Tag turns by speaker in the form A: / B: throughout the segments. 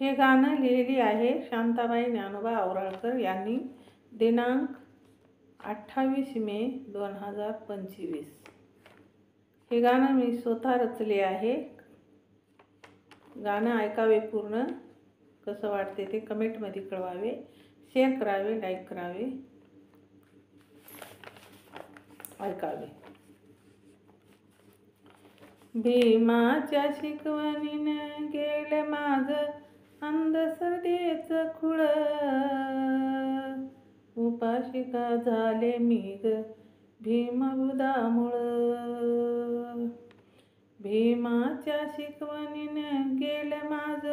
A: हे गाणं लिहिली आहे शांताबाई ज्ञानोबा औराळकर यांनी दिनांक 28 मे 2025. हे गाणं मी स्वतः रचले आहे. गाणं ऐकावे पूर्ण. कसं वाटते ते कमेंटमध्ये कळवावे. शेअर करावे, लाईक करावे, ऐकावे. भीमाच्या शिकवणीनं गेलं माझं अंधश्रद्धेचं खुळ, उपाशी का झाले मी ग भीमबुधामुळं. भीमाच्या शिकवणीनं गेलं माझं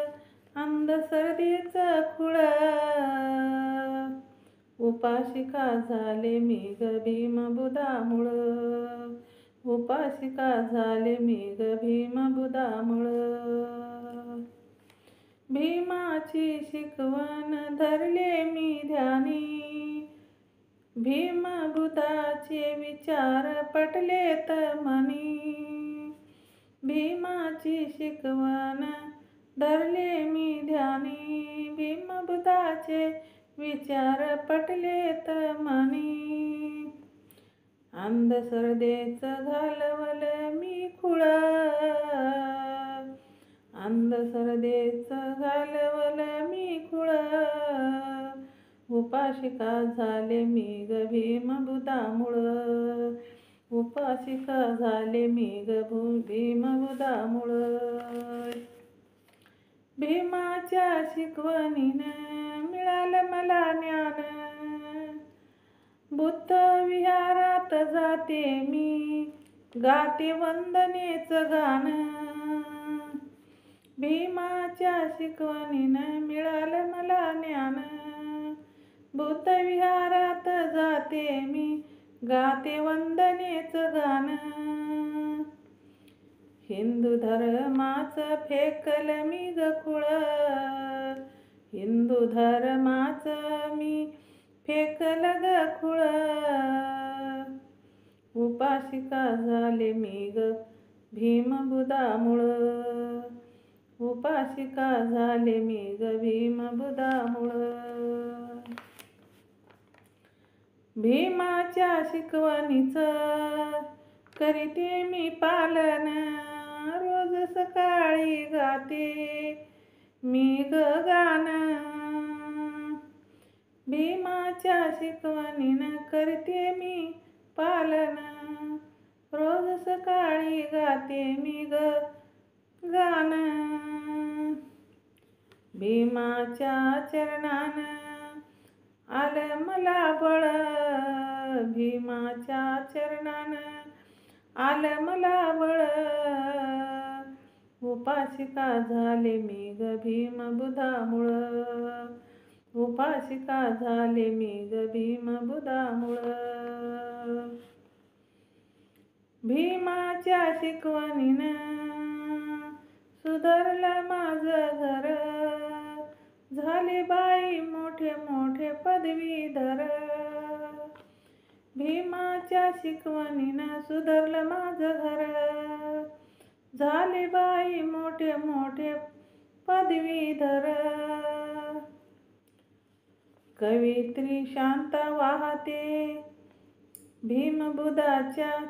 A: अंधश्रद्धेचं खुळ, उपाशी का झाले मी ग भीमबुधामुळं. उपाशी का झाले मी ग भीमबुधामुळं. भीमाची शिकवण धरले मी ध्यानी, भीमबुधाचे विचार पटलेत मनी. भीमाची शिकवण धरले मी ध्यानी, भीमबुधाचे विचार पटलेत मनी. अंधश्रद्धेचं घालवलं मी खुळ, अंधश्रद्धेचं घालवलं मी खुळ, उपाशी का झाले मी ग भीमबुधामुळं. उपाशी का झाले मी ग भीमबुधामुळं. भीमाच्या शिकवणीनं मिळालं मला ज्ञान, बुद्ध विहारात जाते मी गाते वंदनेचं गाणं. भीमाच्या शिकवणीनं मिळालं मला ज्ञान, बुद्ध विहारात जाते मी गाते वंदनेचं गाणं. हिंदू धर्माचं फेकलं मी ग खुळ, हिंदू धर्माचं मी फेकलं ग खुळ, उपाशी का झाले मी ग भीमबुधामुळं. उपाशी का झाले मी ग भीमबुधामुळं. भीमाच्या शिकवणीचं करीते मी पालन, रोज सकाळी गाते मी ग गाणं. भीमाच्या शिकवणीनं करते मी पालन, रोज सकाळी गाते मी ग गाणं. भीमाच्या चरणानं आलं मला बळ, भीमाच्या चरणानं आलं मला बळ, उपाशी का झाले मी ग भीमबुधामुळं. उपाशी का झाले मी ग भीमबुधामुळं. भीमाच्या शिकवणीनं सुधारलं माझं घर, झाले बाई मोठे मोठे पदवीधर. भीमाच्या शिकवणीनं सुधारलं माझं घर, झाले बाई मोठे मोठे पदवीधर. कवयित्री शांत वाहते भीमबुधाच्या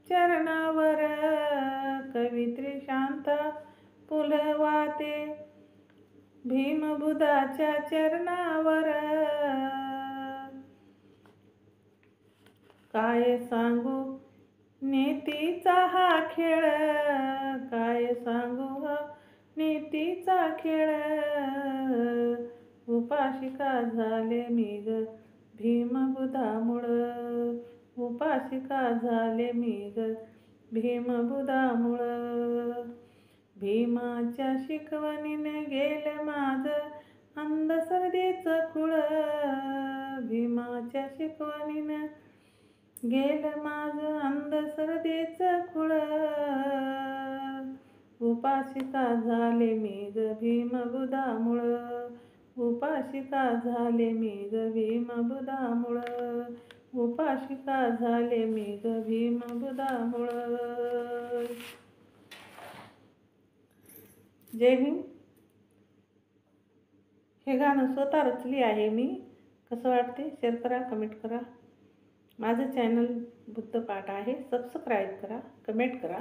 A: चरणावर, कवयित्री शांत फुल वाहते भीमबुधाच्या चरणावर. काय सांगू नीतीचा हा खेळ, काय सांगू हा नीतीचा खेळ, उपाशी का झाले मी ग भीमबुधामुळं. उपाशी का झाले मी ग भीमबुधामुळं. भीमाच्या शिकवणीनं गेलं माझं अंधश्रद्धेचं खुळ, भीमाच्या शिकवणीनं गेलं माझं अंधश्रद्धेचं खुळ, उपाशी का झाले मी ग भीमबुधामुळं. उपाशी का झाले मी ग भीमबुधामुळं. उपाशी का झाले मी ग भीमबुधामुळं. जय भीम. हे गाणं स्वतः रचली आहे मी. कसं वाटते शेअर करा, कमेंट करा. माझं चॅनल बुद्धपाठ आहे, सबस्क्राईब करा, कमेंट करा.